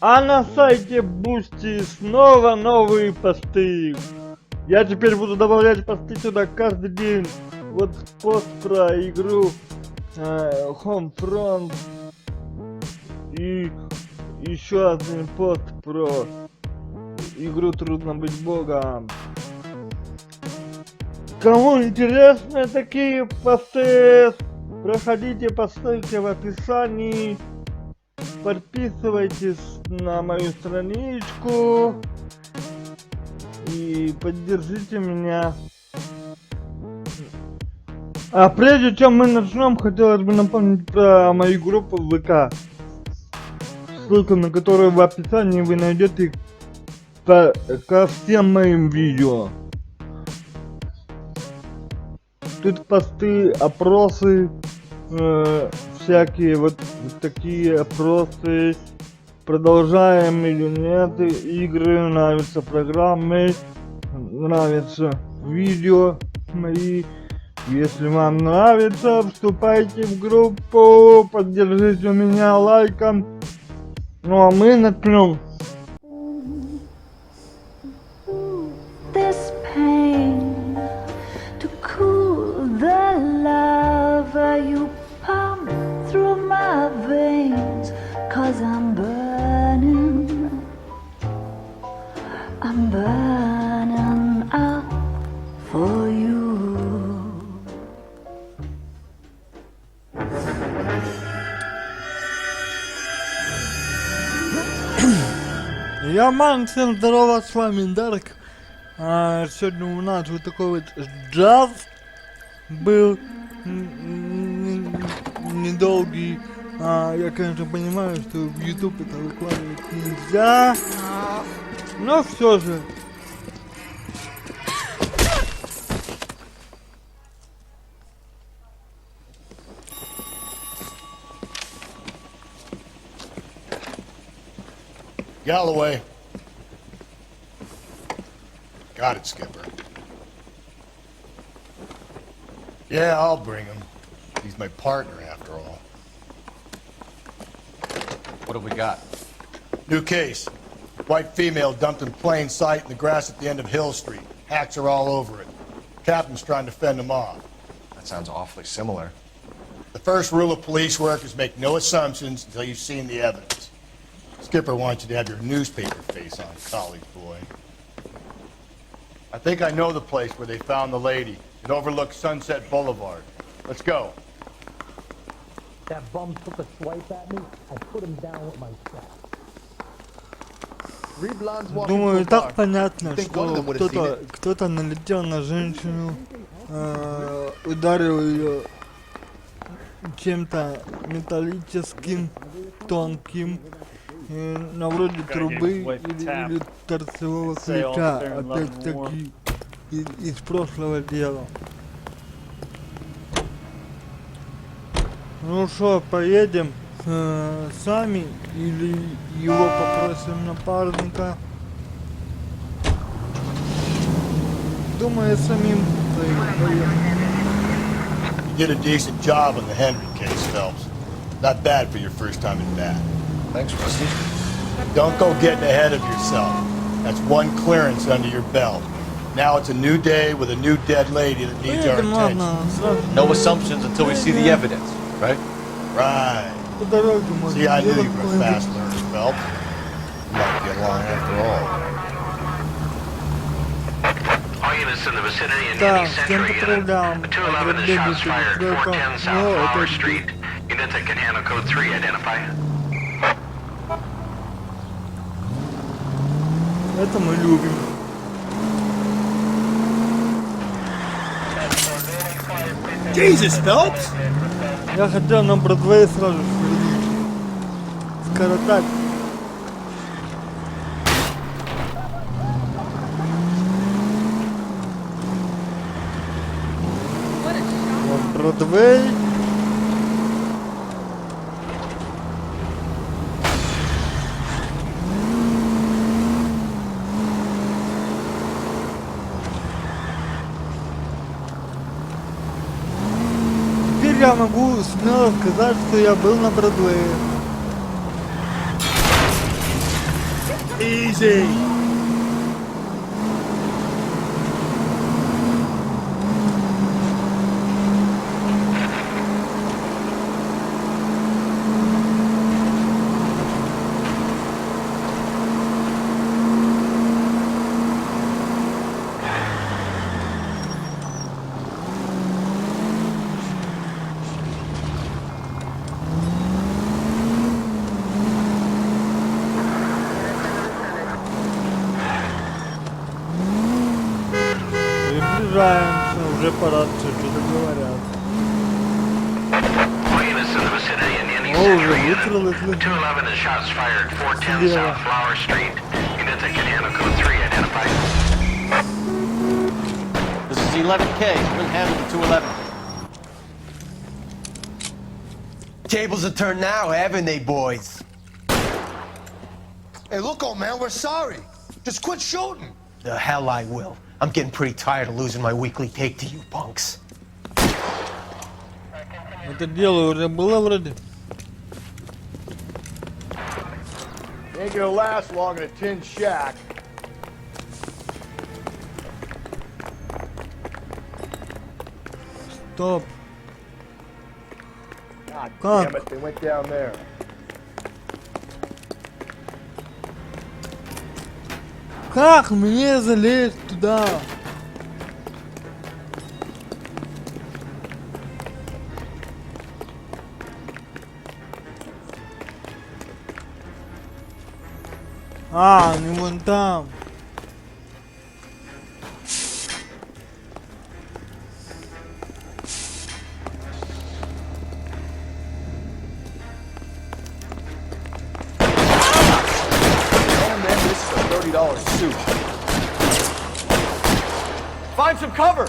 А на сайте Boosty снова новые посты. Я теперь буду добавлять посты туда каждый день. Вот пост про игру Homefront. И еще один пост про игру Трудно быть богом. Кому интересны такие посты, проходите по ссылке в описании. Подписывайтесь на мою страничку и поддержите меня. А прежде чем мы начнем, хотелось бы напомнить про мою группу в ВК, ссылку на которую в описании вы найдете ко всем моим видео. Тут посты, опросы, всякие вот такие опросы. Продолжаем или нет игры, нравятся программы, нравятся видео мои. Если вам нравится, вступайте в группу, поддержите меня лайком. Ну а мы начнем. I'm burning up for you. Я Ман, всем здорово, с вами Дарк. Сегодня у нас вот такой вот джаз был недолгий. Я, конечно, понимаю, что в YouTube это выкладывать нельзя, но все же. Galloway. Got it, Skipper. Yeah, I'll bring him. He's my partner, after all. What have we got? New case. White female dumped in plain sight in the grass at the end of Hill Street. Hacks are all over it. Captain's trying to fend them off. That sounds awfully similar. The first rule of police work is make no assumptions until you've seen the evidence. Skipper wants you to have your newspaper face on, college boy. I think I know the place where they found the lady. It overlooks Sunset Boulevard. Let's go. That bum took a swipe at me. I put him down with my staff. Думаю, и так понятно, что кто-то налетел на женщину, ударил ее чем-то металлическим, тонким, на вроде трубы или торцевого ключа, опять-таки из прошлого дела. Ну что, поедем сами или его попросим напарника? Думаю, самим поедем. You did a decent job on the Henry case, Phelps. Not bad for your first time at bat. Thanks, Rusty. Don't go getting ahead of yourself. That's one clearance under your belt. Now it's a new day with a new dead lady that needs our attention. No assumptions until we see the evidence, right? Right. See, I knew you were a fast learner, Phelps. You might get along after all. All units in the vicinity in Indiana Central Unit. 211 is shots fired, 410 South Flower Street. Units that can handle code 3, identify. Это мы любим. Jesus, Phelps! Я хотел на Бродвее сразу скоротать. Вот Бродвей. я могу смело сказать, что я был на Бродвее. Easy. Приближаемся, уже пора, что-то говорят. All units in the vicinity in any О, уже century unit. выстрелы слышно. 211 is shots fired, 410 Слева. South Flower Street. Unit to Canano Code 3 identified. This is 11K. Been handled to 211. Tables are turned now, haven't they, boys? Hey, look, old man, we're sorry. Just quit shooting. The hell I will. I'm getting pretty tired of losing my weekly take to you punks. Это дело уже было вроде. Ain't gonna last long in a tin shack. Стоп. God Как? damn it, they went down there. Как мне залезть туда? А, не вон там. Oh, man, this is a $30 suit. Find some cover!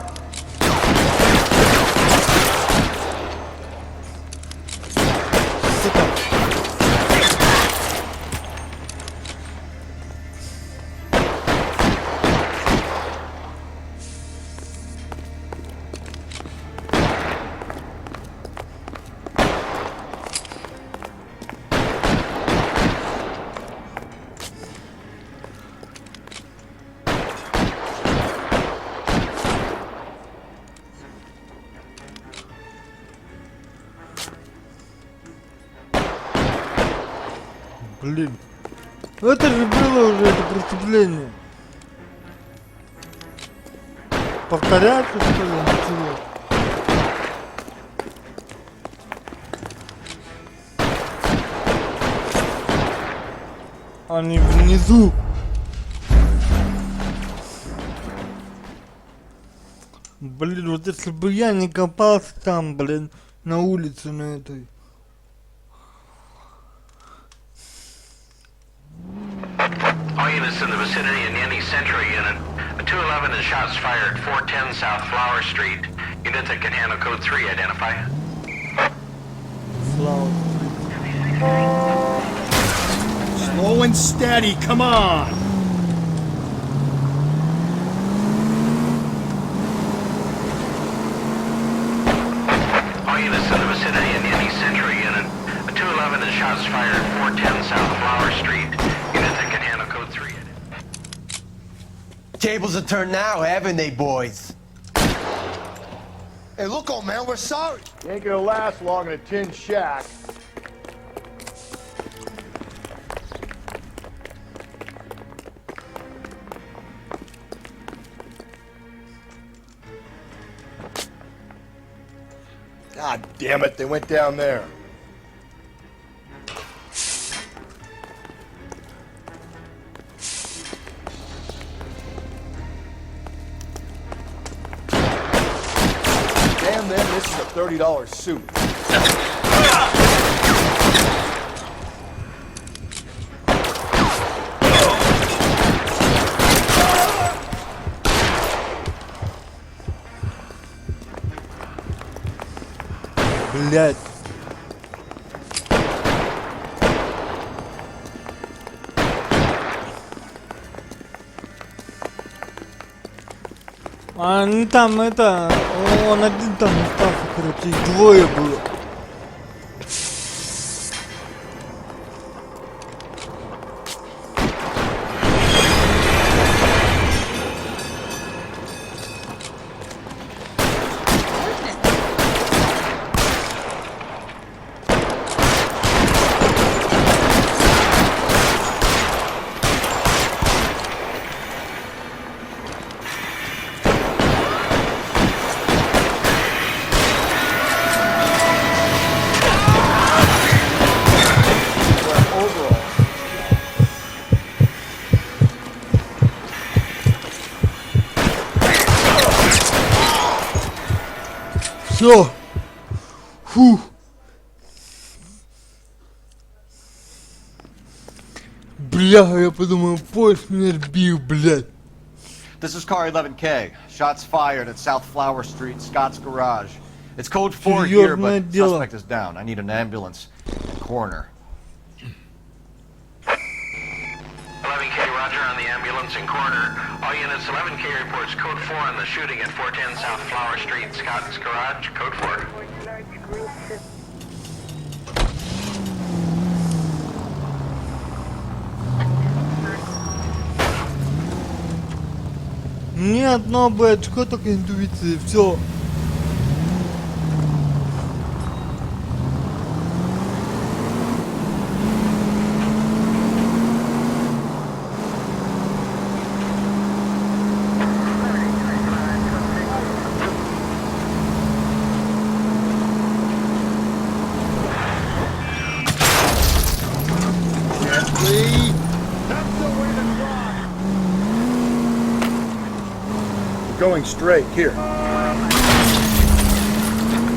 Блин. Это же было уже, это преступление. Повторяться, что ли, ничего? Они внизу. Блин, вот если бы я не копался там, блин, на улице на этой. All units in the vicinity in any Century unit. A 211 is shots fired, 410 South Flower Street. Unit to Canano Code 3 identify. Слава. Slow and steady, come on. All units in the vicinity in any Century unit. A 211 is shots fired, 410 South Flower Street. Unit to Canano Code 3 identify. Tables are turned now, haven't they, boys? Hey, look, old man, we're sorry. Ain't gonna last long in a tin shack. God damn it, they went down there. Damn them, this is a $30 suit. Блять. А они там это... Он один там остался, короче, их двое было. Все. Фу. Бля, я подумал, поезд меня сбил, блядь. This is car 11K. Shots fired at South Flower Street, Scott's garage. It's code 4 here, Серьезное but дело. suspect is down. I need an ambulance. Coroner. 11K, roger on the ambulance and coroner. All units, 11K reports code 4 on the shooting at 410 South Flower Street, Scott's garage, code 4. Мне одно бы очко, только интуиции, все. Going straight, here.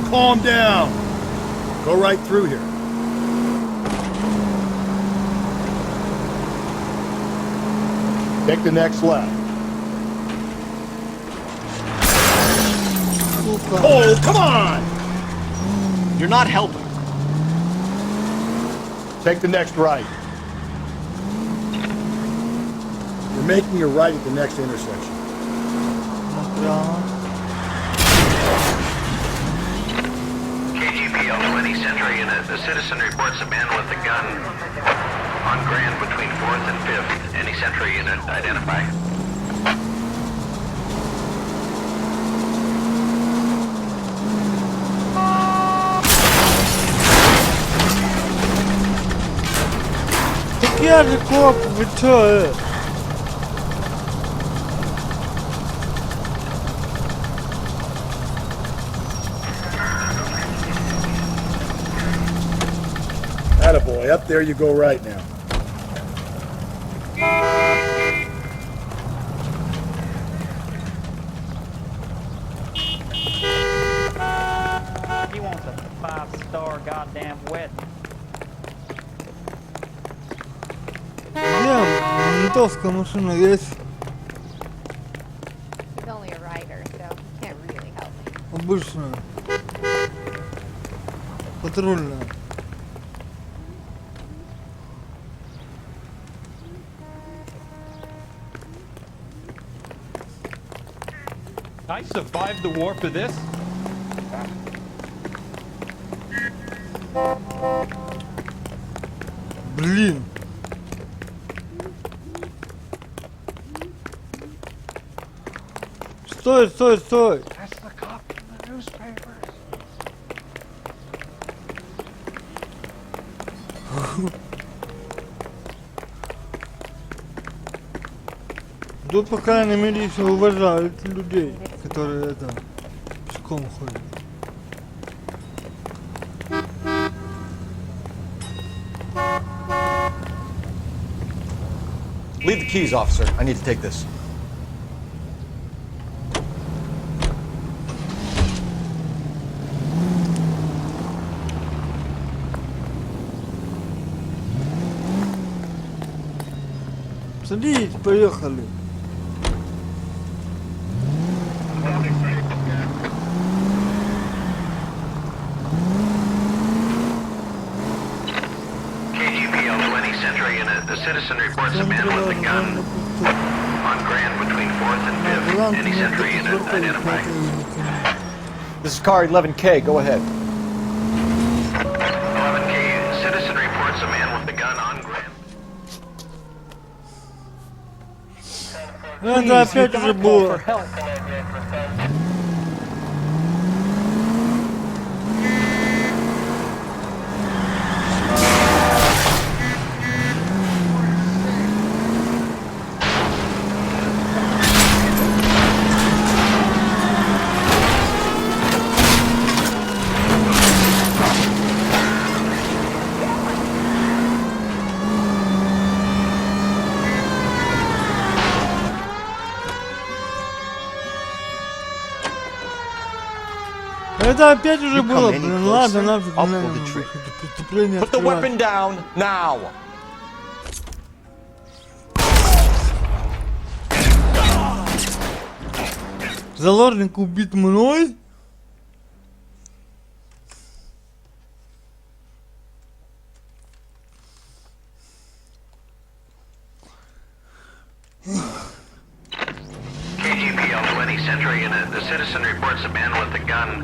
Calm down. Go right through here. Take the next left. Oh, come on! You're not helping. Take the next right. You're making a right at the next intersection. KGPL 20 Century unit. The citizen reports a man with a gun on Grand between 4th and 5th. Any Century unit, identify. Так я же коп, вы чё, Attaboy, up there you go right now. He wants a 5-star goddamn wedding. Где ментовская машина есть? He's only a writer, so he can't really help me. Обычная. Патрульная. I survived the war for this? Блин. Стой, стой, стой. That's the copy in the newspapers. Тут, по крайней мере, еще уважают людей, которые это пешком ходят. Leave the keys, officer. I need to take this. Садись, поехали. KGPL 20 Century unit. The citizen reports a man with a gun on Grand between 4th and 5th. ранг Any между sentry unit 4 и 5 identified. единицами. This is car 11K. Go ahead. 11K, citizen reports a man with a gun on Grand. Это опять уже было. Это опять уже было, блин, ладно, нафиг, это преступление Put the открывать. weapon down now. Заложник убит мной? KGPL to any sentry unit. The citizen reports a man with a gun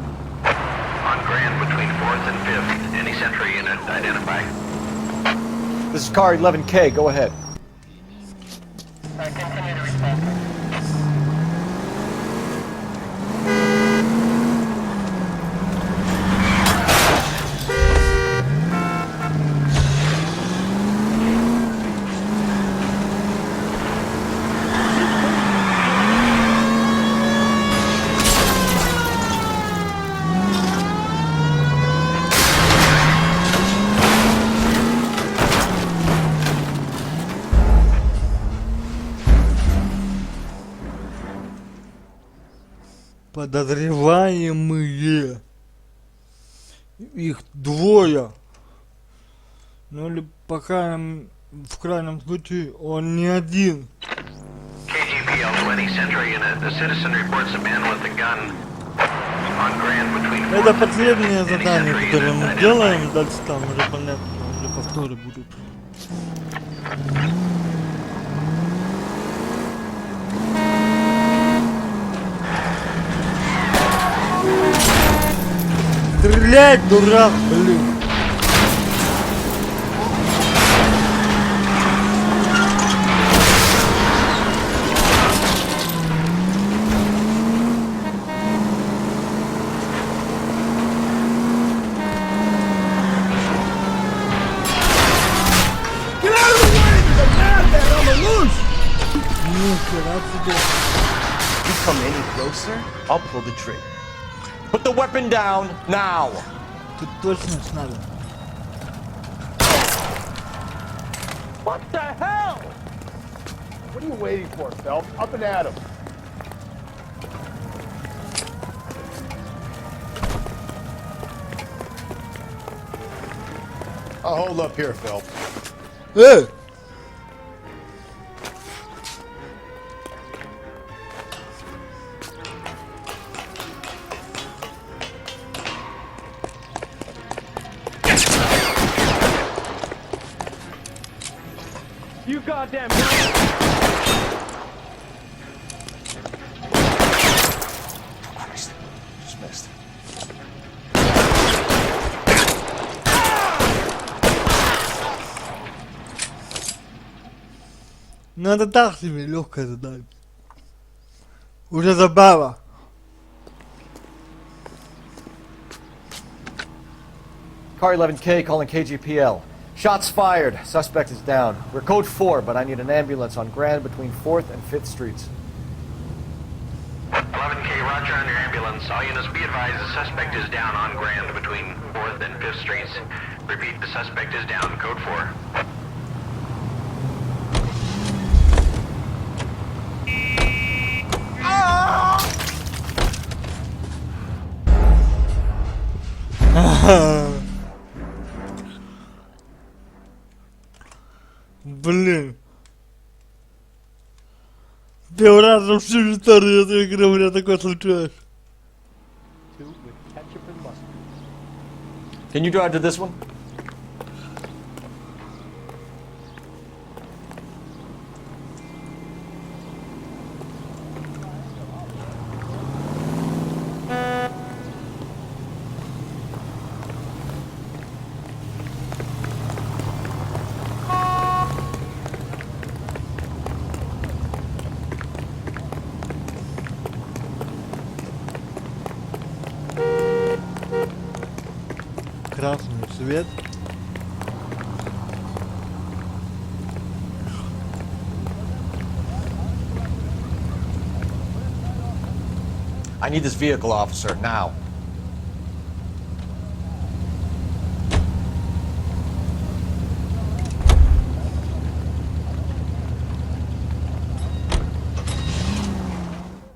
on Grand between 4th and 5th. Any sentry unit identify. This is car 11K. Go ahead. Continue to respond. Подозреваемые. Их двое. Ну или пока в крайнем случае он не один. KGPL to any sentry unit. The citizen reports a man with a gun on Grand between 4th Это and 5th. последнее Any задание, sentry которое unit мы identify. делаем. Дальше там уже понятно, уже повторы будут. Стрелять, дурак, блин. Нихера себе. You come any closer, I'll pull the trigger. Put the weapon down now. Тут точность надо. What the hell? What are you waiting for, Phelps? Up and at him. I'll hold up here, Phelps. Эй! You goddamn. Just missed. Надо так себе легкое задать. Уже забава. Car 11K calling KGPL. Shots fired. Suspect is down. We're code 4, but I need an ambulance on Grand between 4th and 5th Streets. 11K, roger on your ambulance. All units be advised the suspect is down on Grand between 4th and 5th Streets. Repeat, the suspect is down, code 4. Блин. Первый раз в всю историю этой игры у меня такое случилось. Can you drive to this one? красный цвет. I need this vehicle, officer, now.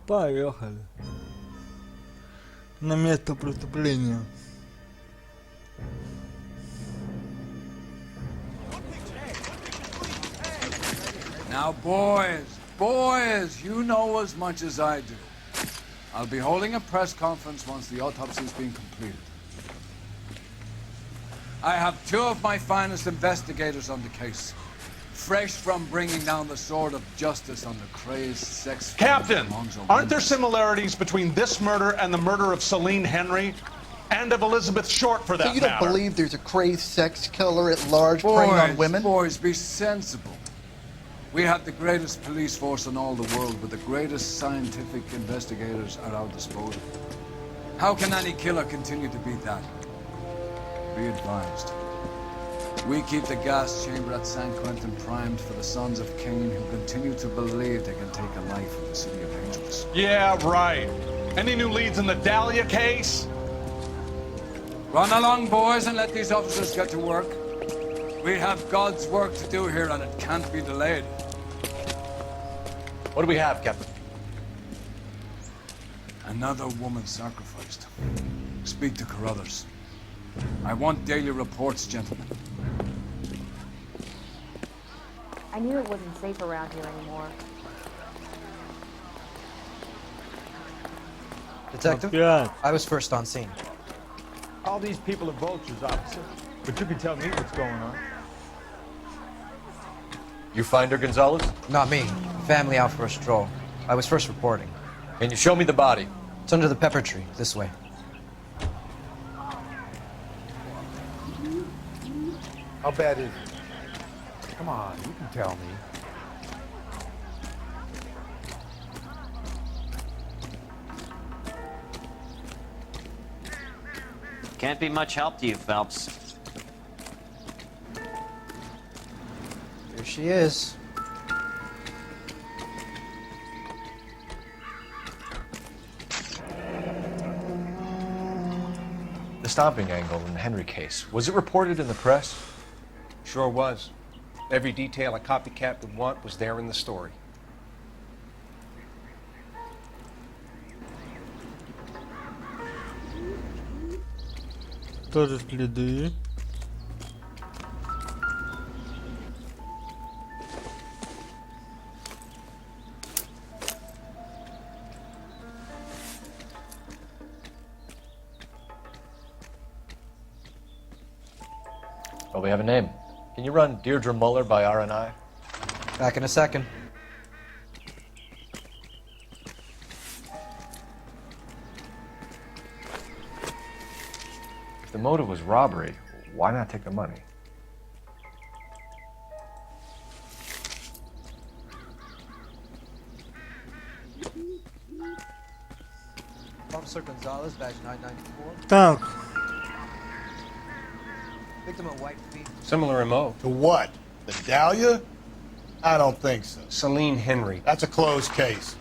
Поехали. На место преступления. Now, boys, you know as much as I do. I'll be holding a press conference once the autopsy's been completed. I have two of my finest investigators on the case, fresh from bringing down the sword of justice on the crazed sex... Captain, aren't there similarities between this murder and the murder of Celine Henry? And of Elizabeth Short, for that So you don't matter? believe there's a crazed sex killer at large preying on women? Boys, be sensible. We have the greatest police force in all the world, but the greatest scientific investigators at our disposal. How can any killer continue to beat that? Be advised. We keep the gas chamber at San Quentin primed for the sons of Cain who continue to believe they can take a life in the City of Angels. Yeah, right. Any new leads in the Dahlia case? Run along, boys, and let these officers get to work. We have God's work to do here, and it can't be delayed. What do we have, Captain? Another woman sacrificed. Speak to Carruthers. I want daily reports, gentlemen. I knew it wasn't safe around here anymore. Detective, Yeah. I was first on scene. All these people are vultures, officer. But you can tell me what's going on. You find her, Gonzalez? Not me. Family out for a stroll. I was first reporting. Can you show me the body? It's under the pepper tree, this way. How bad is it? Come on, you can tell me. Can't be much help to you, Phelps. Here she is. The stomping angle in the Henry case, was it reported in the press? Sure was. Every detail a copycat would want was there in the story. Тоже следы. Well, we have a name. Can you run Deirdre Muller by RNI? Back in a second. If the motive was robbery, why not take the money? Officer Gonzalez, badge 994. Так, Victim of white feet. Similar MO. To what? The Dahlia? I don't think so. Celine Henry. That's a closed case.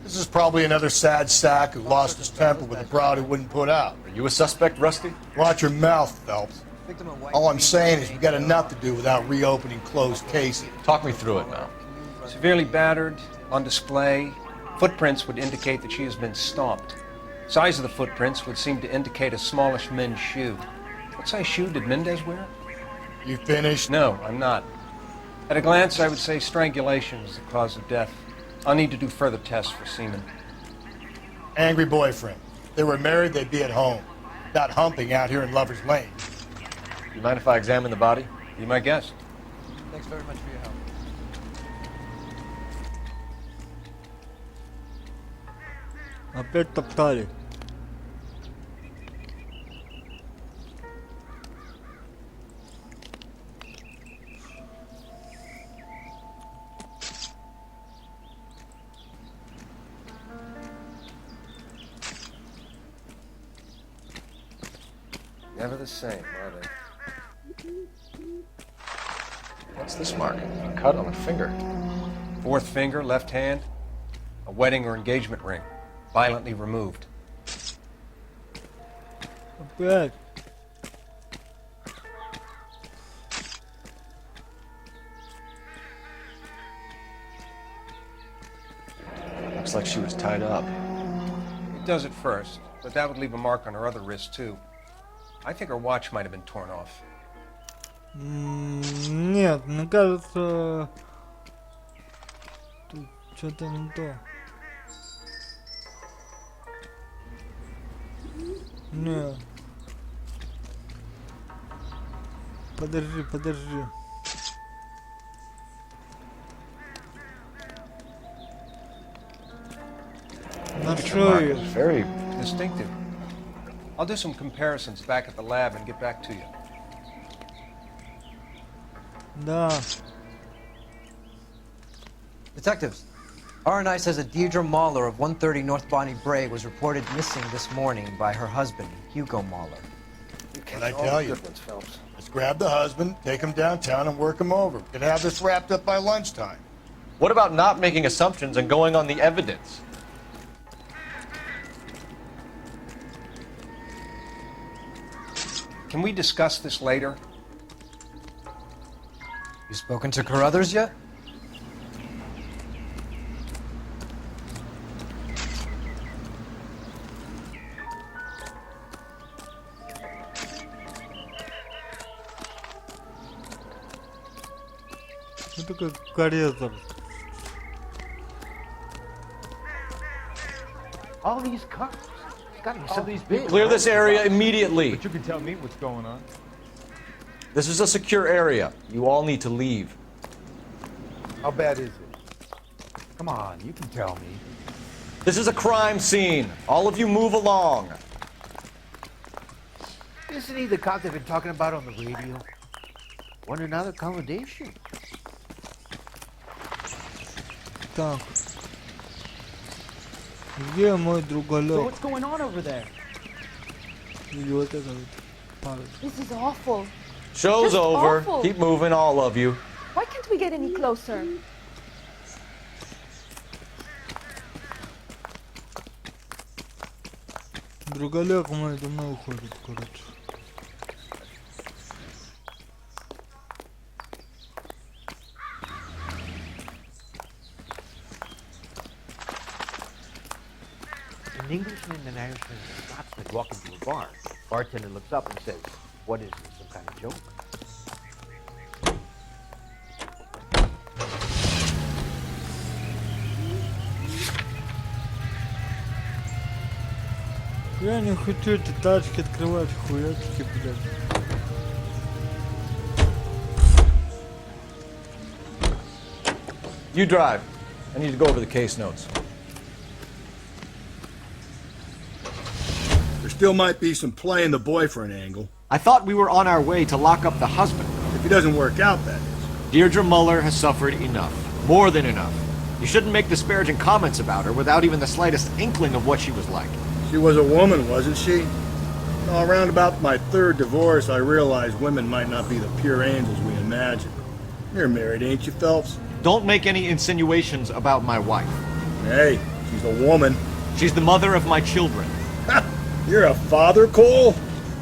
This is probably another sad sack who lost his temper with a bride he wouldn't put out. Are you a suspect, Rusty? Watch your mouth, Phelps. Victim of white All I'm feet. saying is we got enough to do without reopening closed cases. Talk me through it now. Severely battered, on display. Footprints would indicate that she has been stomped. Size of the footprints would seem to indicate a smallish men's shoe. What size shoe did Mendez wear? You finished? No, I'm not. At a glance, I would say strangulation was the cause of death. I'll need to do further tests for semen. Angry boyfriend. If they were married, they'd be at home. Not humping out here in Lover's Lane. You mind if I examine the body? Be my guest. Thanks very much for your help. опять топтали. Never the same, are they? What's this mark? A cut on the finger. Fourth finger, left hand. A wedding or engagement ring. Violently removed. Опять. Looks like she was tied up. It does at first, but that would leave a mark on her other wrist, too. I think her watch might have been torn off. Нет, мне кажется, тут что-то не то. Нет. Подожди. Нашел ее. Very distinctive. I'll do some comparisons back at the lab and get back to you. Да. Detectives, R&I says that Deirdre Mahler of 130 North Bonnie Bray was reported missing this morning by her husband, Hugo Mahler. What I tell you? Let's grab the husband, take him downtown, and work him over. We could have this wrapped up by lunchtime. What about not making assumptions and going on the evidence? Can we discuss this later? You spoken to Carruthers yet? Это как каретер. All these cars. It's gotta be some of these big. Clear this area immediately. But you can tell me what's going on. This is a secure area. You all need to leave. How bad is it? Come on, you can tell me. This is a crime scene. All of you move along. Isn't he the cop they've been talking about on the radio? Want another accommodation? Так. Где мой So другалек? what's going on over there? Или вот это вот парень. This is awful. Show's Just over. awful. Keep moving, all of you. Why can't we get any closer? Другалек мой домой уходит, короче. An Englishman and an Irishman and a Scotsman walk into a bar. Bartender looks up and says, "What is this, some kind of joke?" Я не хочу эти тачки открывать, хуячки, блядь. You drive. I need to go over the case notes. There still might be some playing the boyfriend angle. I thought we were on our way to lock up the husband. If it doesn't work out, that is. Deirdre Muller has suffered enough. More than enough. You shouldn't make disparaging comments about her without even the slightest inkling of what she was like. She was a woman, wasn't she? Around about my third divorce, I realized women might not be the pure angels we imagine. You're married, ain't you, Phelps? Don't make any insinuations about my wife. Hey, she's a woman. She's the mother of my children. You're a father, Cole?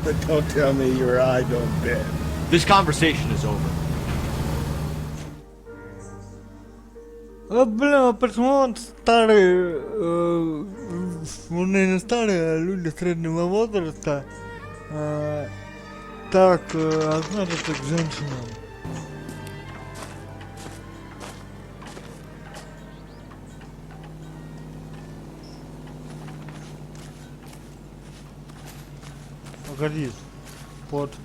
But don't tell me your eye don't bend. This conversation is over. Блин, почему он старый, он не старый, а люди среднего возраста так относятся к женщинам? Погоди, вот тут.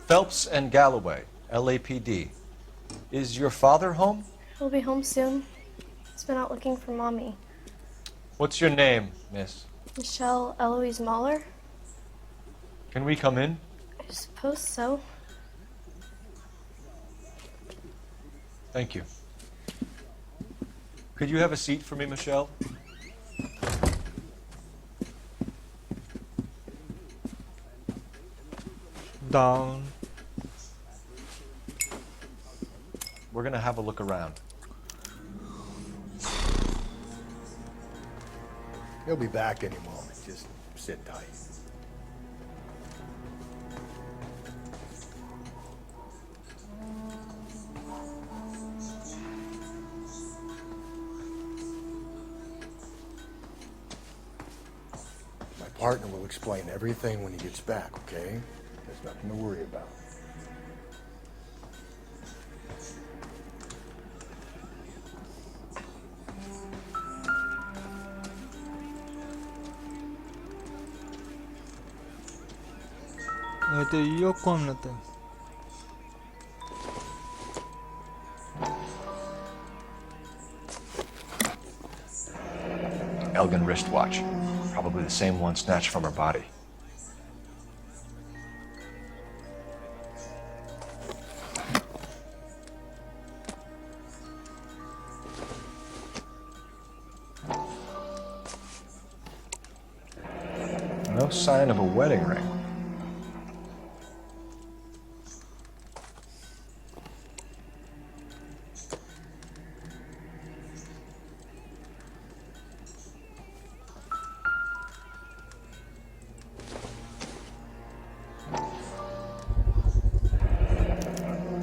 Phelps and Galloway, LAPD. Is your father home? He'll be home soon. He's been out looking for Mommy. What's your name, miss? Michelle Eloise Mahler? Can we come in? I suppose so. Thank you. Could you have a seat for me, Michelle? Down. We're gonna have a look around. He'll be back any moment. Just sit tight. My partner will explain everything when he gets back, okay? There's nothing to worry about. Это ее комната. Elgin wristwatch. Probably the same one snatched from her body. No sign of a wedding ring.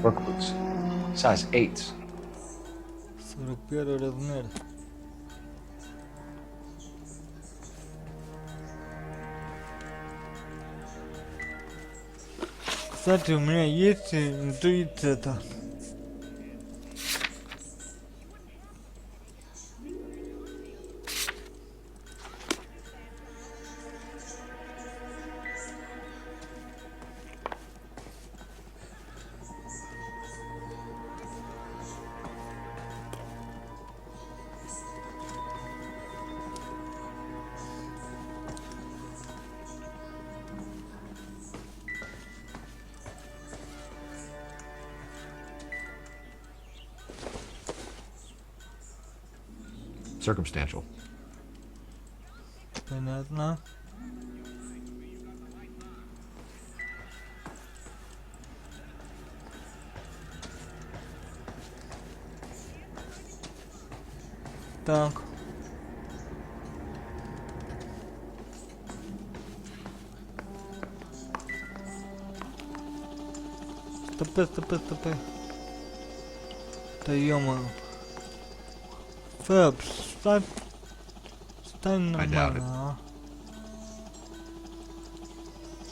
Work boots. Size 8. 41 размер. Кстати, у меня есть интуиция-то. Circumstantial. Понятно. Так. Стопы. Да ё-моё. Фэбс, стань нормально, а.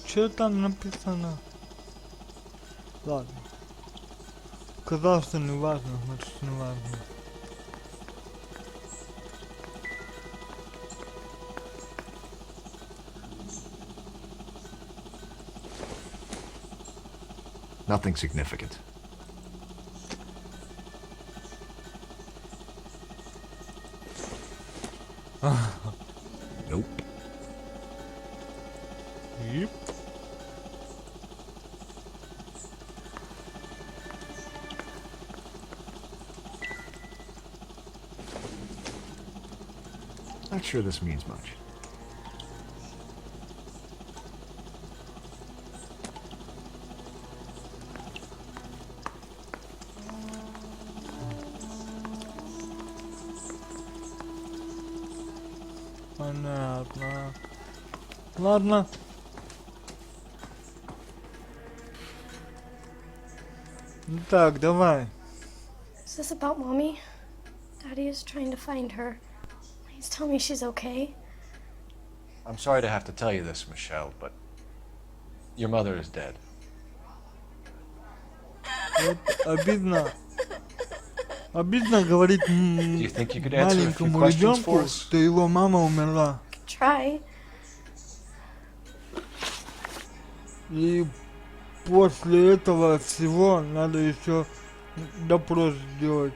Чё там написано? Ладно. Казалось, что не важно, значит не важно. Nothing significant. Nope. Yep. Not sure this means much. Понятно. Ладно. Так, давай. Is this about Mommy? Daddy is trying to find her. Please tell me she's okay. I'm sorry to have to tell you this, Michelle, but your mother is dead. Вот обидно. Обидно говорить маленькому ребенку, что его мама умерла. Try. И после этого всего надо еще допрос сделать.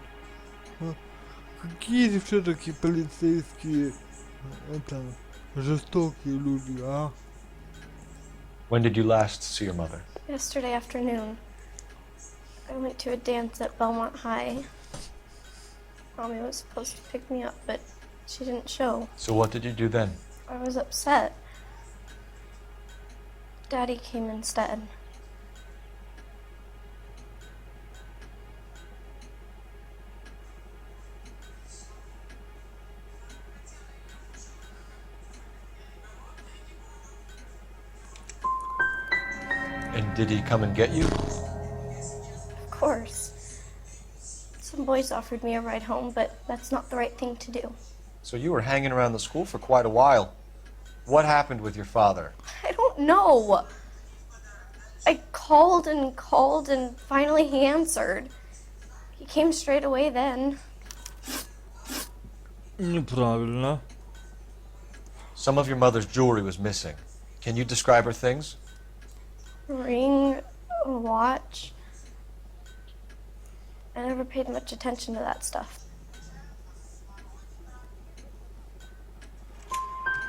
Какие же все-таки полицейские, это, жестокие люди, а? When did you last see your mother? Yesterday afternoon, I went to a dance at Belmont High. Mommy was supposed to pick me up, but she didn't show. So what did you do then? I was upset. Daddy came instead. And did he come and get you? Of course. Some boys offered me a ride home, but that's not the right thing to do. So you were hanging around the school for quite a while. What happened with your father? I don't know. I called and finally he answered. He came straight away then. Неправильно. Some of your mother's jewelry was missing. Can you describe her things? A ring, a watch. I never paid much attention to that stuff.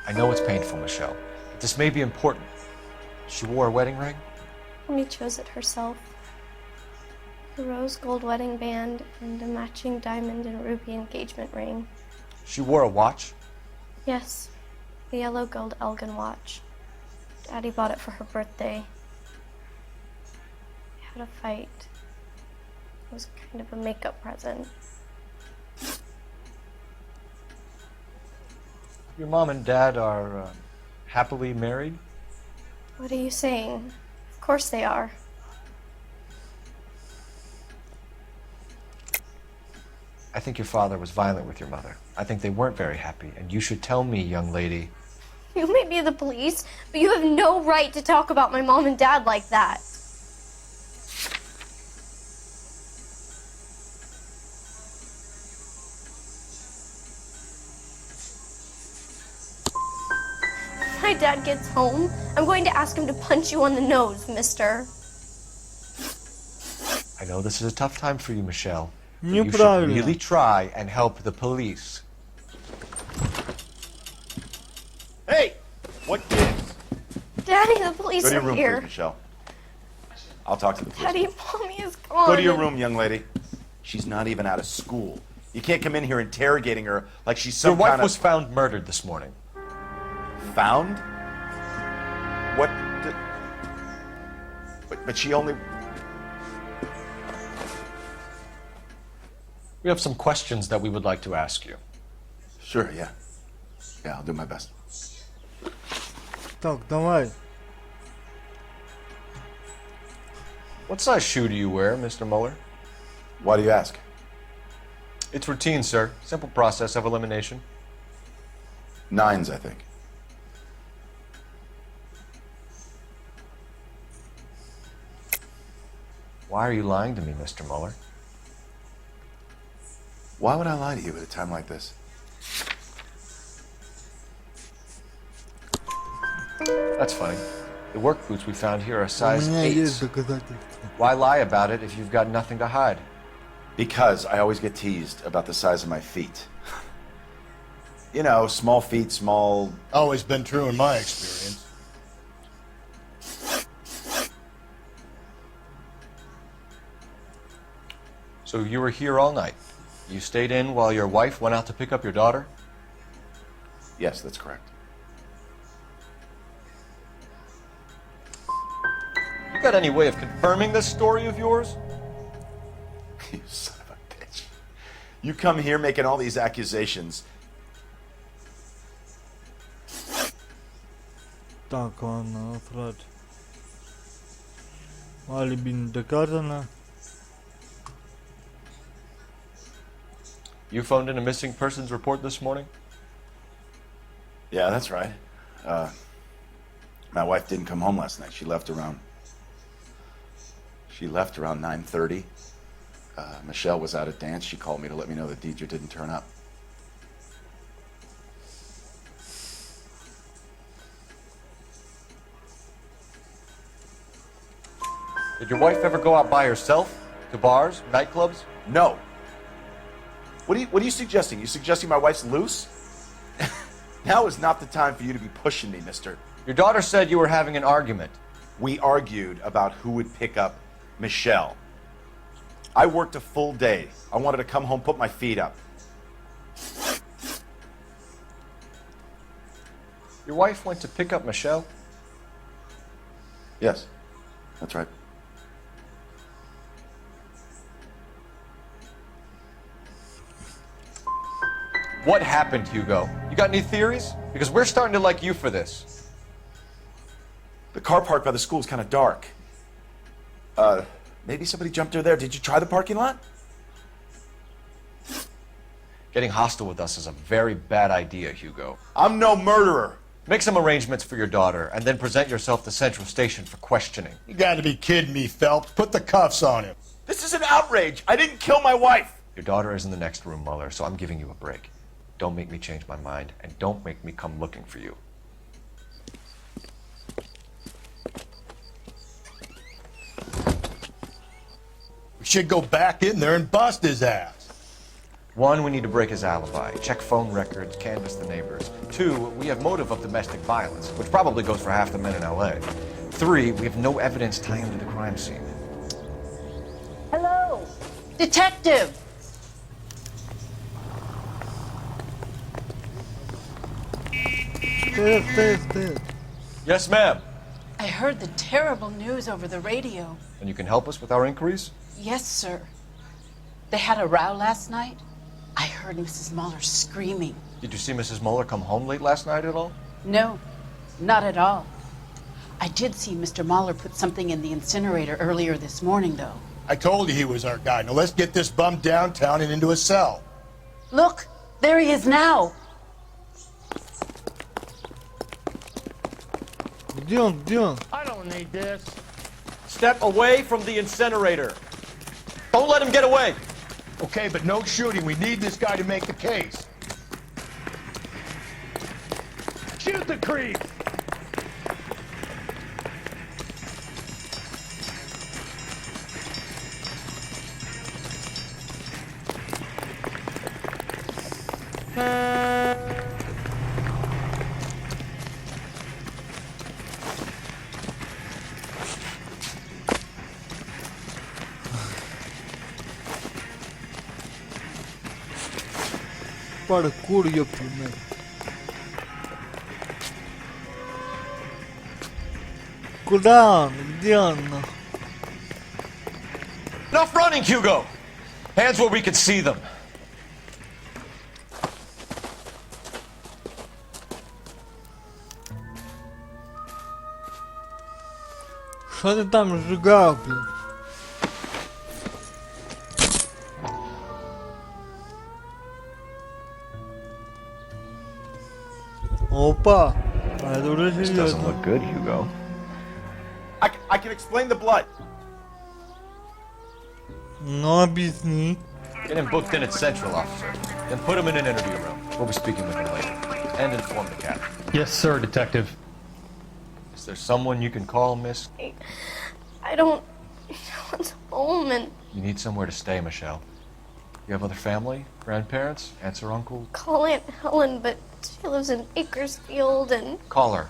I know it's painful, Michelle, but this may be important. She wore a wedding ring? Mommy chose it herself. A rose gold wedding band and a matching diamond and ruby engagement ring. She wore a watch? Yes, the yellow gold Elgin watch. Daddy bought it for her birthday. We had a fight. It was kind of a makeup present. Your mom and dad are happily married? What are you saying? Of course they are. I think your father was violent with your mother. I think they weren't very happy, and you should tell me, young lady. You may be the police, but you have no right to talk about my mom and dad like that. If my dad gets home, I'm going to ask him to punch you on the nose, mister. I know this is a tough time for you, Michelle. But you should Неправильно. really try and help the police. Hey! What gives? Daddy, the police Go to your are room, here. please, Michelle. I'll talk to the police. Daddy, mommy is gone. Go to your room, young lady. She's not even out of school. You can't come in here interrogating her like she's some Your wife kind of... was found murdered this morning. Found? What? But she only... We have some questions that we would like to ask you. Sure, yeah. Yeah, I'll do my best. Так, давай. What size shoe do you wear, Mr. Mueller? Why do you ask? It's routine, sir. Simple process of elimination. 9s, I think. Why are you lying to me, Mr. Mueller? Why would I lie to you at a time like this? That's funny. The work boots we found here are size У меня 8. есть доказательства. Why lie about it if you've got nothing to hide? Because I always get teased about the size of my feet. You know, small feet, small... Always been true in my experience. So you were here all night. You stayed in while your wife went out to pick up your daughter? Yes, that's correct. You got any way of confirming this story of yours? You son of a bitch. You come here making all these accusations. Так, ладно, Фред. Алиби не доказано. You phoned in a missing persons report this morning? Yeah, that's right. My wife didn't come home last night. She left around 9:30. Michelle was out at dance. She called me to let me know that Deidre didn't turn up. Did your wife ever go out by herself? To bars? Nightclubs? No. What are you suggesting? You suggesting my wife's loose? Now is not the time for you to be pushing me, mister. Your daughter said you were having an argument. We argued about who would pick up Michelle. I worked a full day. I wanted to come home, put my feet up. Your wife went to pick up Michelle? Yes, that's right. What happened, Hugo? You got any theories? Because we're starting to like you for this. The car park by the school is kind of dark. Maybe somebody jumped her there. Did you try the parking lot? Getting hostile with us is a very bad idea, Hugo. I'm no murderer. Make some arrangements for your daughter, and then present yourself to Central Station for questioning. You gotta be kidding me, Phelps. Put the cuffs on him. This is an outrage. I didn't kill my wife. Your daughter is in the next room, Mueller, so I'm giving you a break. Don't make me change my mind, and don't make me come looking for you. We should go back in there and bust his ass. 1, we need to break his alibi, check phone records, canvass the neighbors. 2, we have motive of domestic violence, which probably goes for half the men in LA. 3, we have no evidence tying him to the crime scene. Hello, detective. Yes, ma'am. I heard the terrible news over the radio. And you can help us with our inquiries? Yes, sir. They had a row last night. I heard Mrs. Mueller screaming. Did you see Mrs. Mueller come home late last night at all? No, not at all. I did see Mr. Mueller put something in the incinerator earlier this morning, though. I told you he was our guy. Now let's get this bum downtown and into a cell. Look, there he is now. I don't need this. Step away from the incinerator. Don't let him get away. Okay, but no shooting. We need this guy to make the case. Shoot the creep. Паркур, ёпта, мать. Куда он? Где он? Enough running, Hugo! Hands where we can see them. Что ты там сжигал, блин? Опа! Это уже This серьезно. doesn't look good, Hugo. I can explain the blood. Ну, объясни. Get him booked in at Central, officer. Then put him in an interview room. We'll be speaking with him later. And inform the captain. Yes, sir, detective. Is there someone you can call, miss? I don't want home, and You need somewhere to stay, Michelle. You have other family? Grandparents? Aunts or uncles? call Aunt Helen, but she lives in Bakersfield, and Call her.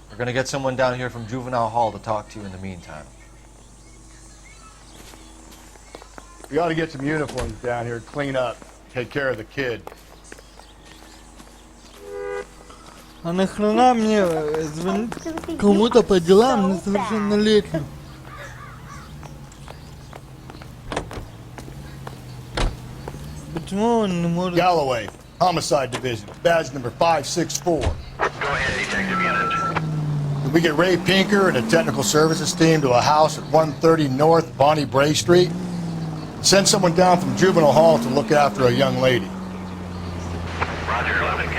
We're gonna get someone down here from Juvenile Hall to talk to you in the meantime. We ought to get some uniforms down here, clean up, take care of the kid. А нахрена мне звонить кому-то по делам несовершеннолетним? Почему он не может... Galloway, Homicide Division, badge number 564. Go ahead, Detective Unit. Can we get Ray Pinker and a technical services team to a house at 130 North Bonnie Bray Street? Send someone down from Juvenile Hall to look after a young lady. Roger, 11K.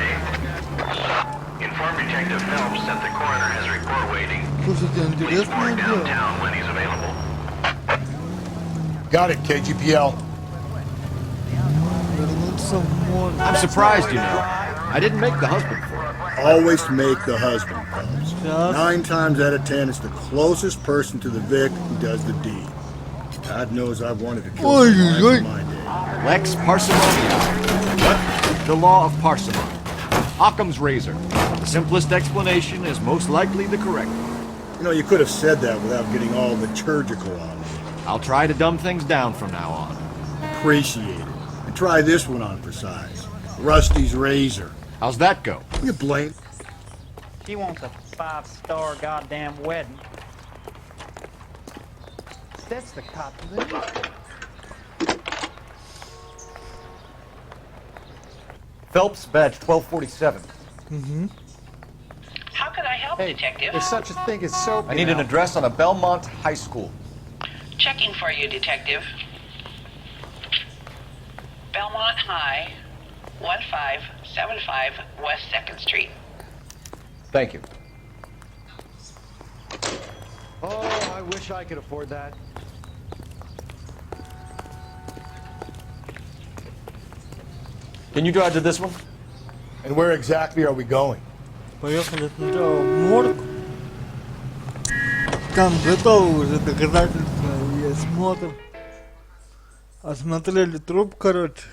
Inform Detective Phelps that the coroner has a report waiting. Слушайте, интересное дело. Downtown when he's available. Got it, KGPL. Вернуться в море. I'm surprised, you know. I didn't make the husband for it. Always make the husband, Phelps. Сейчас. 9 times out of 10, it's the closest person to the Vic who does the deed. God knows I've wanted to kill someone in my day. Lex Parsimonium. What? The law of parsimony. Occam's razor. The simplest explanation is most likely the correct one. You know, you could have said that without getting all liturgical on me. I'll try to dumb things down from now on. Appreciate it. And try this one on for size. Rusty's razor. How's that go? You blame? She wants a 5-star goddamn wedding. That's the cop to the newspaper. Phelps, badge 1247. Mm-hmm. How can I help, Detective? There's such a thing as soap. I need an address on a Belmont High School. Checking for you, Detective. Belmont High, 1575 West 2nd Street. Thank you. Oh, I wish I could afford that. Can you drive to this one? And where exactly are we going? Поехали сначала в морг. Там готовы уже доказательства и осмотр. Осмотрели труп, короче,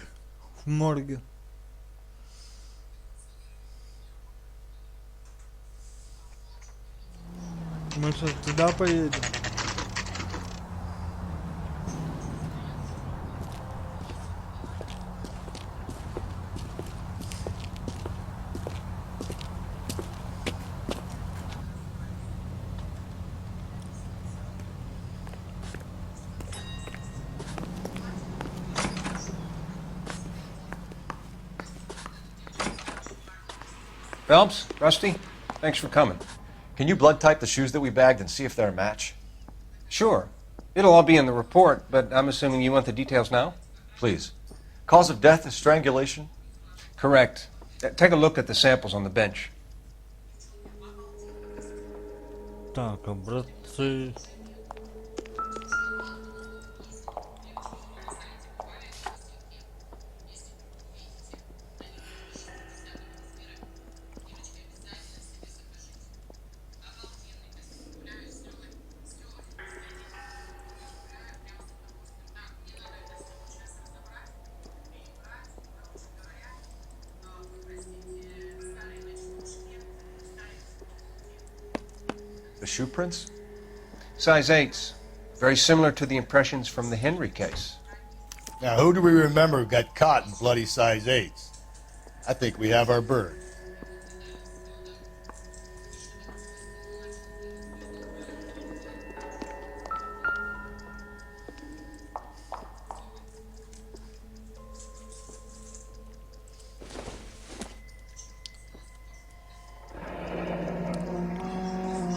в морге. Мы сейчас туда поедем. Phelps, Rusty, thanks for coming. Can you blood type the shoes that we bagged and see if they're a match? Sure. It'll all be in the report, but I'm assuming you want the details now? Please. Cause of death is strangulation? Correct. Take a look at the samples on the bench. Так, образцы. The shoe prints? Size 8s. Very similar to the impressions from the Henry case. Now, who do we remember got caught in bloody size 8s? I think we have our bird.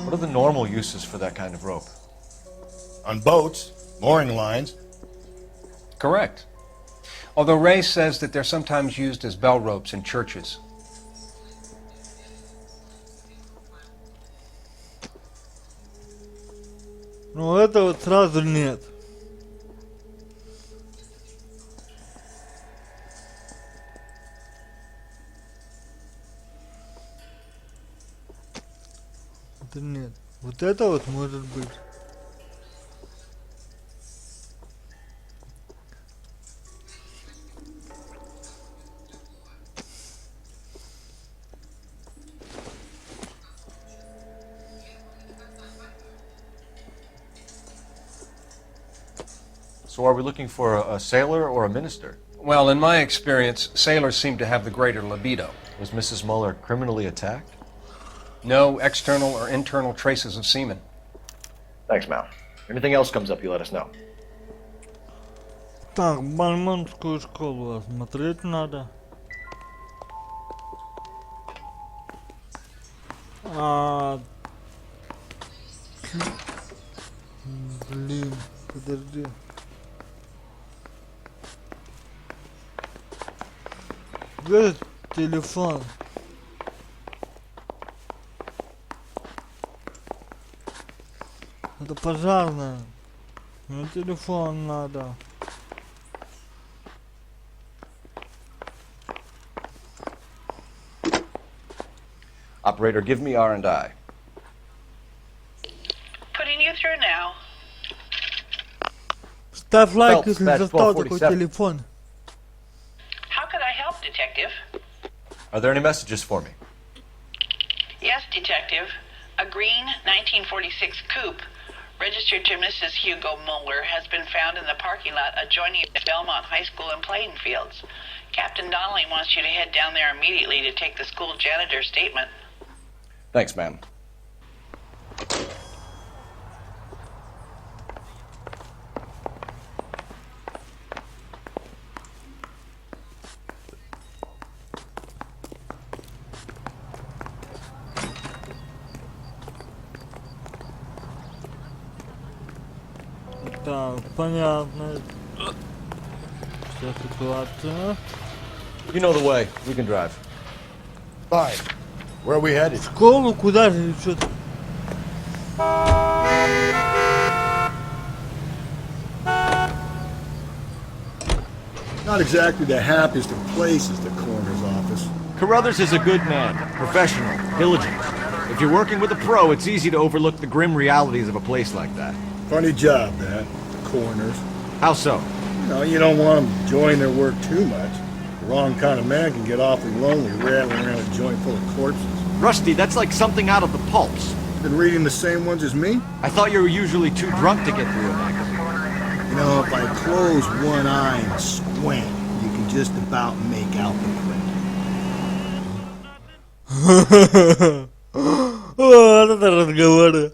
What are the normal uses for that kind of rope? On boats, mooring lines. Correct. Although Ray says that they're sometimes used as bell ropes in churches. Ну это вот сразу нет. Это нет. Вот это вот может быть. So are we looking for a sailor or a minister? Well, in my experience, sailors seem to have the greater libido. Was Mrs. Muller criminally attacked? No external or internal traces of semen. Thanks, Mal. Anything else comes up, you let us know. Так, Бальмонтскую школу осмотреть надо. Блин, подожди. Где телефон? Это пожарная. Мне телефон надо. Operator, give me R&I. Putting you through now. Ставь лайк, Phelps, если that's застал такой 1247. телефон. How could I help, Detective? Are there any messages for me? Yes, Detective. A green 1946 coupe, registered to Mrs. Hugo Muller, has been found in the parking lot adjoining Belmont High School in playing fields. Captain Donnelly wants you to head down there immediately to take the school janitor's statement. Thanks, ma'am. Так, понятно. Вся ситуация. You know the way. We can drive. Fine. Where are we headed? В школу куда же что-то? Not exactly the happiest of places, the coroner's office. Carruthers is a good man, professional, diligent. If you're working with a pro, it's easy to overlook the grim realities of a place like that. Funny job, that. The coroner's. How so? You don't want them enjoying their work too much. The wrong kind of man can get awfully lonely rattling around a joint full of corpses. Rusty, that's like something out of the pulps. Been reading the same ones as me? I thought you were usually too drunk to get through a magazine. If I close one eye and squint, you can just about make out the print. Вот это разговоры.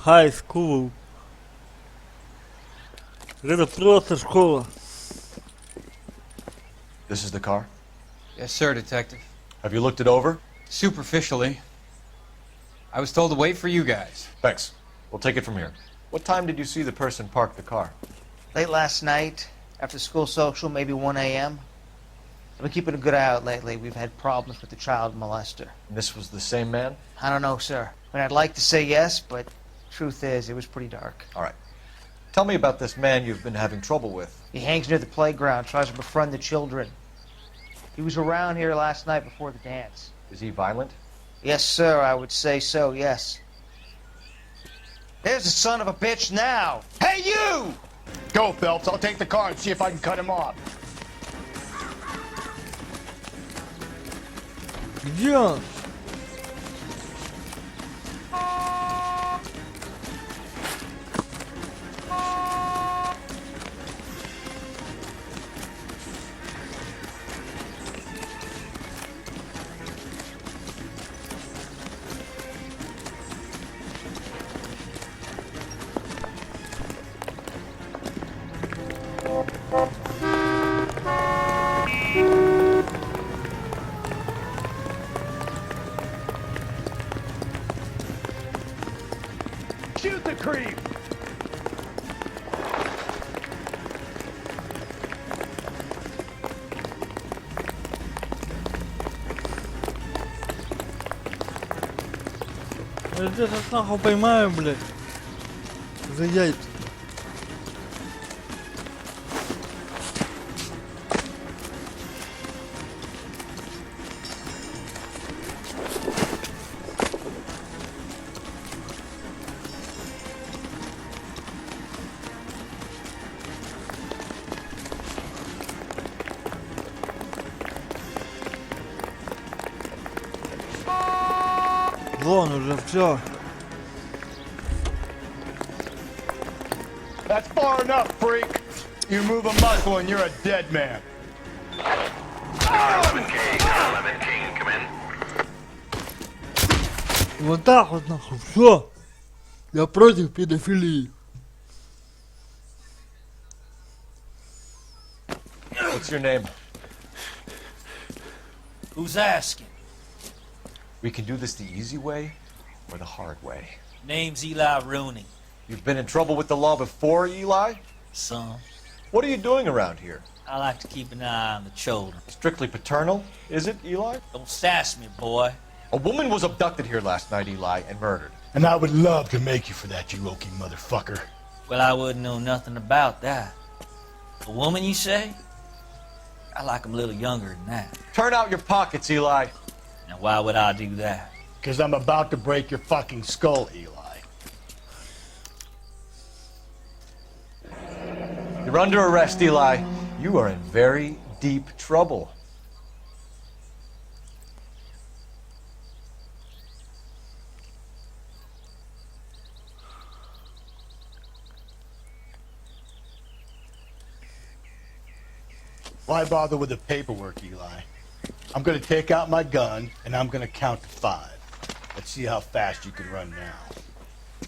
High school. Это просто школа. This is the car? Yes, sir, Detective. Have you looked it over? Superficially. I was told to wait for you guys. Thanks. We'll take it from here. What time did you see the person park the car? Late last night, after school social, maybe 1 a.m. I've been keeping a good eye out lately. We've had problems with the child molester. And this was the same man? I don't know, sir. I'd like to say yes, but truth is, it was pretty dark. All right. Tell me about this man you've been having trouble with. He hangs near the playground, tries to befriend the children. He was around here last night before the dance. Is he violent? Yes, sir, I would say so, yes. There's the son of a bitch now! Hey, you! Go, Phelps. I'll take the car and see if I can cut him off. Где он? Shoot the creep! Я тебя сейчас нахуй поймаю, блядь. За яйца. Вон уже все. That's far enough, freak. You move a muscle and you're a dead man. 11K, 11 King, come in. Вот так вот нахуй, все. Я против педофилии. What's your name? Who's asking? We can do this the easy way or the hard way. Name's Eli Rooney. You've been in trouble with the law before, Eli? Some. What are you doing around here? I like to keep an eye on the children. Strictly paternal, is it, Eli? Don't sass me, boy. A woman was abducted here last night, Eli, and murdered. And I would love to make you for that, you oaky motherfucker. Well, I wouldn't know nothing about that. A woman, you say? I like 'em a little younger than that. Turn out your pockets, Eli. Now why would I do that? Because I'm about to break your fucking skull, Eli. You're under arrest, Eli. You are in very deep trouble. Why bother with the paperwork, Eli? I'm gonna take out my gun, and I'm gonna count to 5. Let's see how fast you can run now.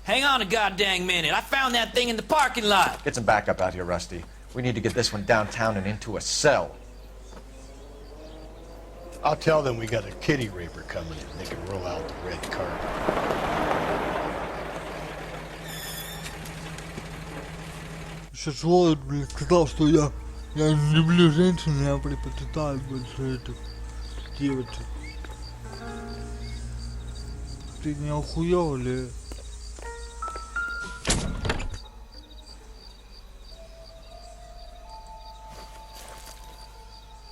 Hang on a goddamn minute. I found that thing in the parking lot. Get some backup out here, Rusty. We need to get this one downtown and into a cell. I'll tell them we got a kitty raper coming in. They can roll out the red carpet. Сейчас Ллойд, блин, сказал, что я не люблю женщин, я предпочитаю больше этих девочек. Ты не охуел ли?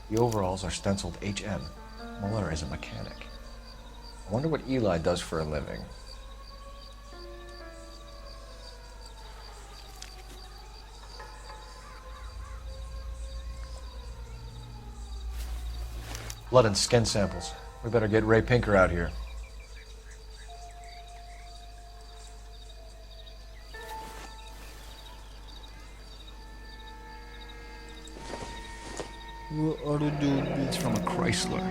The overalls are stenciled HM. Muller is a mechanic. I wonder what Eli does for a living. Blood and skin samples. We better get Ray Pinker out here. What are you doing? It's from a Chrysler.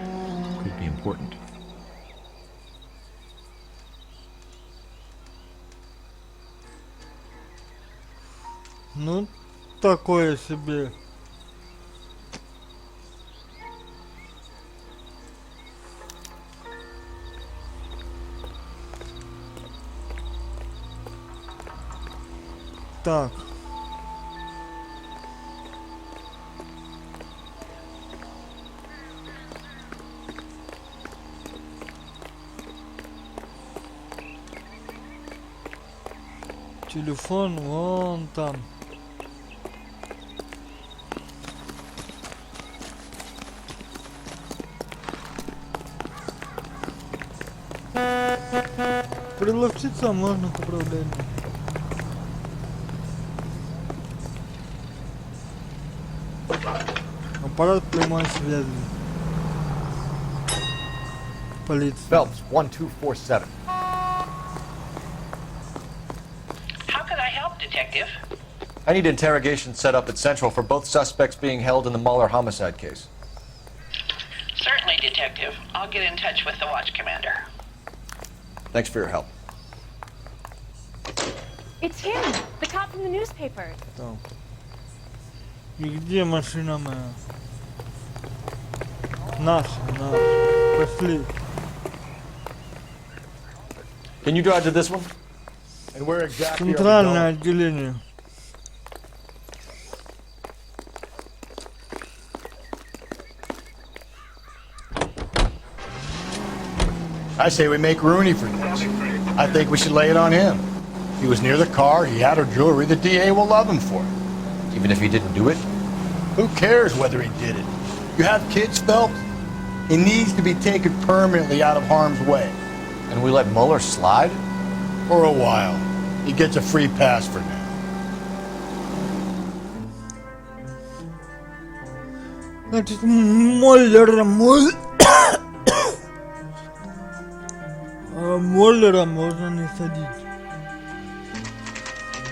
Could be important. Ну, такое себе. Так. Телефон вон там. Приловчиться можно к управлению. Аппарат прямой связи. Полиция. Phelps, 1247. How can I help, Detective? I need interrogation set up at Central for both suspects being held in the Muller homicide case. Certainly, Detective. I'll get in touch with the watch commander. Thanks for your help. It's him, the cop from the newspaper. Там. И где машина моя? Наша. Пошли. Can you drive to this one? And where exactly Центральное отделение. I say we make Rooney for this. I think we should lay it on him. He was near the car, he had her jewelry, the DA will love him for it. Even if he didn't do it? Who cares whether he did it? You have kids, Phelps? He needs to be taken permanently out of harm's way. And we let Muller slide? For a while. He gets a free pass for now. Значит, Моллера можно не садить.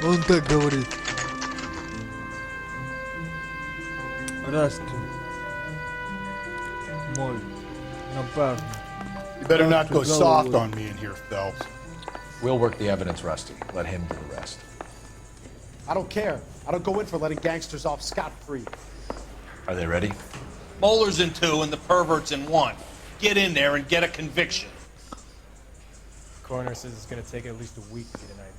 Он так говорит. Расти. Моль. Напарник. You better not go soft on me in here, Phelps. We'll work the evidence, Rusty. Let him do the rest. I don't care. I don't go in for letting gangsters off scot-free. Are they ready? Muller's in 2 and the pervert's in 1. Get in there and get a conviction. Coroner says it's going to take at least a week to get an ID.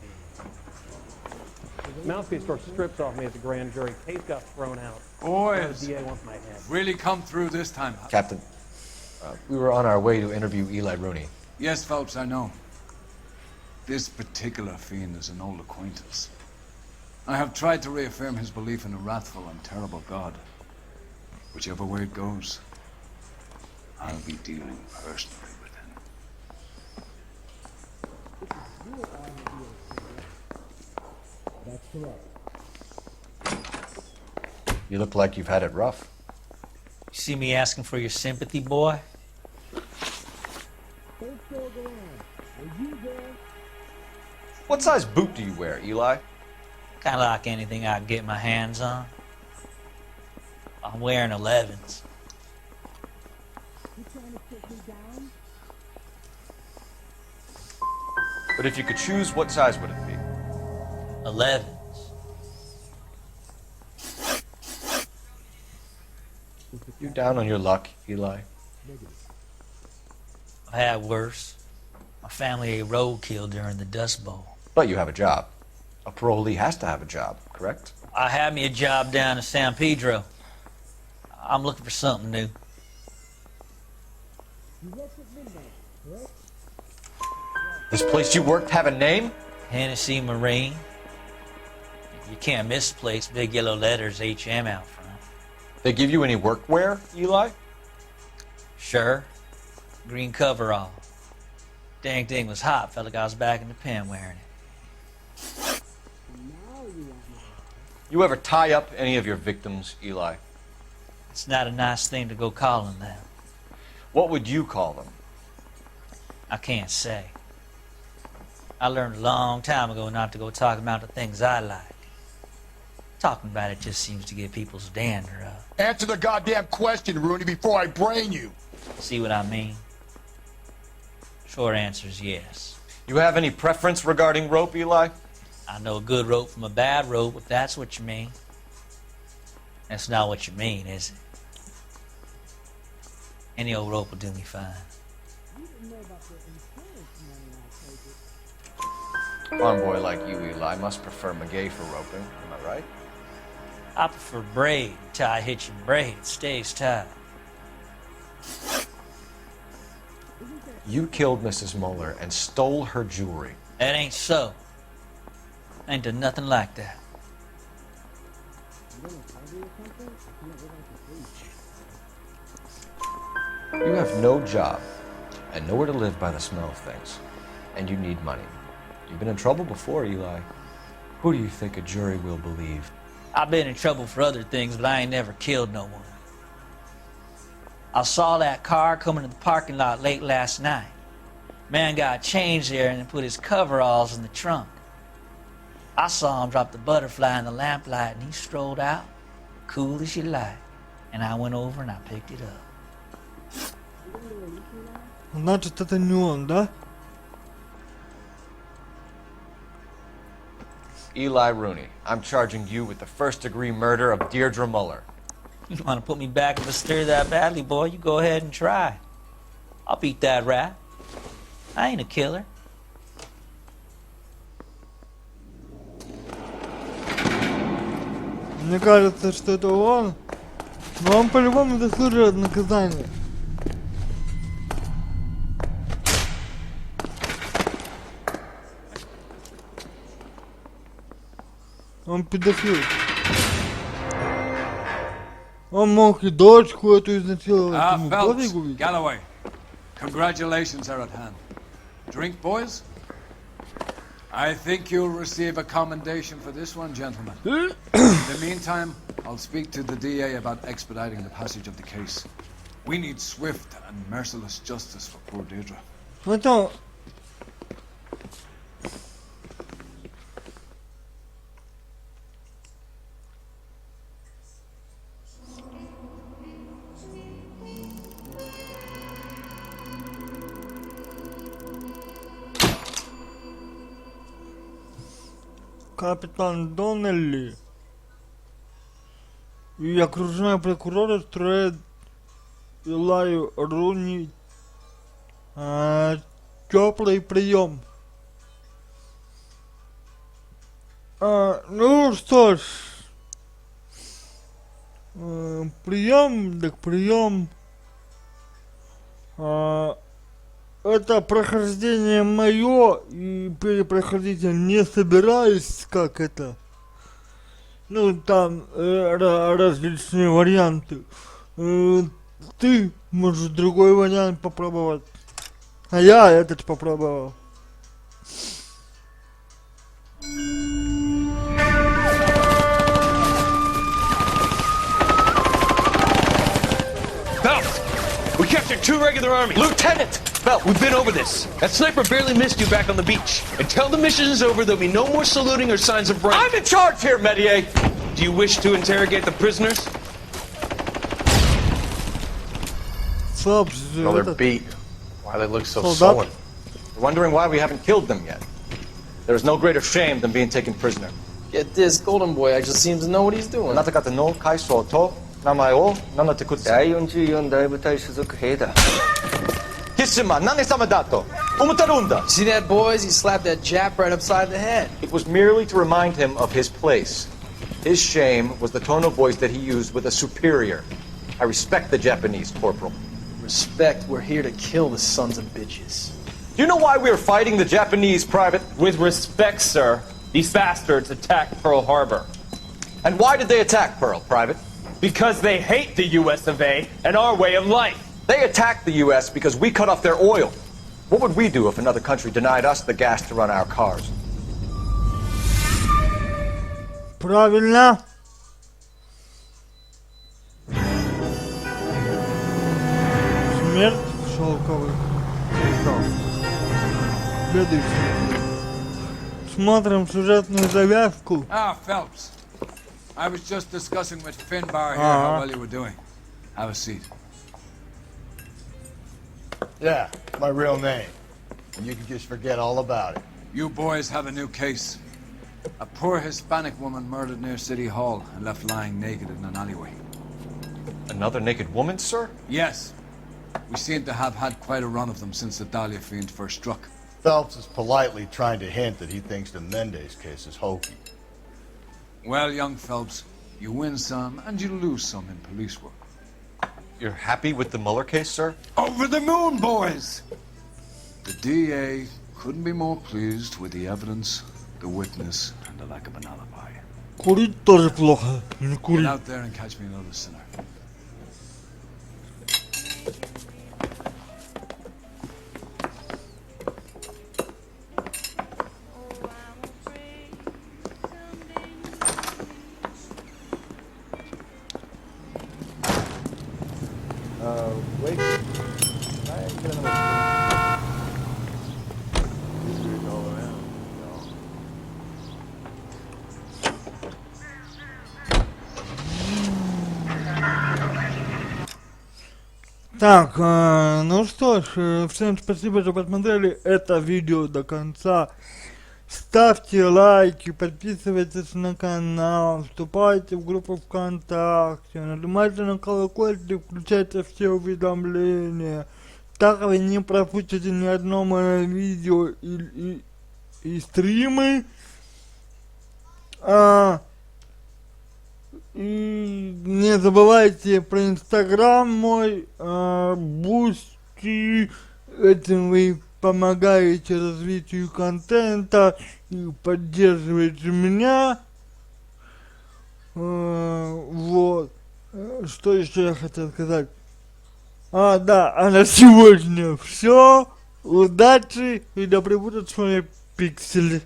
Mouthpiece store stripped off me at the grand jury. Case got thrown out. Boys, The DA wants my head. really come through this time. Captain, we were on our way to interview Eli Rooney. Yes, Phelps, I know. This particular fiend is an old acquaintance. I have tried to reaffirm his belief in a wrathful and terrible God. Whichever way it goes. I'll be dealing personally with him. That's correct. You look like you've had it rough. You see me asking for your sympathy, boy? What size boot do you wear, Eli? Kinda like anything I can get my hands on. I'm wearing 11s. But if you could choose, what size would it be? 11s. You down on your luck, Eli? I had worse. My family ate roadkill during the Dust Bowl. But you have a job. A parolee has to have a job, correct? I had me a job down in San Pedro. I'm looking for something new. This place you worked have a name? Hennessy Marine. You can't miss the place. Big yellow letters HM out front. They give you any workwear, Eli? Sure. Green coverall. Dang thing was hot. Felt like I was back in the pen wearing it. You ever tie up any of your victims, Eli? It's not a nice thing to go calling them. What would you call them? I can't say. I learned a long time ago not to go talking about the things I like. Talking about it just seems to get people's dander up. Answer the goddamn question, Rooney, before I brain you. See what I mean? Short answer is yes. You have any preference regarding rope, Eli? I know a good rope from a bad rope, if that's what you mean. That's not what you mean, is it? Any old rope will do me fine. Farm boy like you, Eli, must prefer McGay for roping. Am I right? I prefer braid. Tie hitching braid. Stays tied. You killed Mrs. Muller and stole her jewelry. That ain't so. I ain't done nothing like that. You have no job and nowhere to live by the smell of things. And you need money. You've been in trouble before, Eli. Who do you think a jury will believe? I've been in trouble for other things, but I ain't never killed no one. I saw that car coming to the parking lot late last night. Man got changed there and put his coveralls in the trunk. I saw him drop the butterfly in the lamplight and he strolled out, cool as you like. And I went over and I picked it up. Значит, это не он, да? Eli Rooney, I'm charging you with the first-degree murder of Deirdre Muller. You want to put me back in the stir that badly, boy? You go ahead and try. I'll beat that rap. I ain't a killer. Мне кажется, что это он. Но он по-любому заслуживает наказания. Он педофил. Он мог и дочку эту изнасиловать. Ему пофигу ведь. Galloway, congratulations are at hand. Drink, boys? I think you'll receive a commendation for this one, gentlemen. In the meantime, I'll speak to the DA about expediting the passage of the case. We need swift and merciless justice for poor Deirdre. Это... Капитан Доннелли и окружной прокурор устроят Илаю Руни теплый прием. Ну что ж, прием, так прием. Это прохождение мое, и перепроходить я не собираюсь, как это. Ну, там различные варианты. Ты Может другой вариант попробовать. А я этот попробовал. Phelps! We captured 2 regular army. Lieutenant! Phelps! We've been over this. That sniper barely missed you back on the beach. Until the mission is over, there'll be no more saluting or signs of rank. I'm in charge here, Medier! Do you wish to interrogate the prisoners? Phelps, Well, they're beat. Why they look so Hold sullen. up. We're wondering why we haven't killed them yet. There is no greater shame than being taken prisoner. Get this, Golden Boy actually seems to know what he's doing. あなた方の階層と名前を名乗ってください。第44大部隊所属兵だ。貴様、何様だと思ってるんだ。 See that, boys? He slapped that Jap right upside the head. It was merely to remind him of his place. His shame was the tone of voice that he used with a superior. I respect the Japanese, Corporal. Respect, we're here to kill the sons of bitches. Do you know why we are fighting the Japanese, Private? With respect, sir, these bastards attacked Pearl Harbor. And why did they attack Pearl, Private? Because they hate the US of A and our way of life. They attacked the U.S. because we cut off their oil. What would we do if another country denied us the gas to run our cars? Правильно. Смерть шелковых цветов. Следующий. Смотрим сюжетную завязку. Ah, Phelps. I was just discussing with Finbar here how well you were doing. Have a seat. Yeah, my real name. And you can just forget all about it. You boys have a new case. A poor Hispanic woman murdered near City Hall and left lying naked in an alleyway. Another naked woman, sir? Yes. We seem to have had quite a run of them since the Dahlia fiend first struck. Phelps is politely trying to hint that he thinks the Mendez case is hokey. Well, young Phelps, you win some and you lose some in police work. You're happy with the Mueller case, sir? Over the moon, boys! The DA couldn't be more pleased with the evidence, the witness, and the lack of an alibi. Курить тоже плохо. Не Get курить. out there and catch me another sinner. Wait. Так, ну что ж, всем спасибо, что посмотрели это видео до конца. Ставьте лайки, подписывайтесь на канал, вступайте в группу ВКонтакте, нажимайте на колокольчик, включайте все уведомления. Так вы не пропустите ни одно мое видео и стримы. И не забывайте про Инстаграм мой, Бусти, этим вы помогаете развитию контента и поддерживаете меня. Вот. Что еще я хотел сказать? Да, а на сегодня все. Удачи и да пребудут с вами пиксели.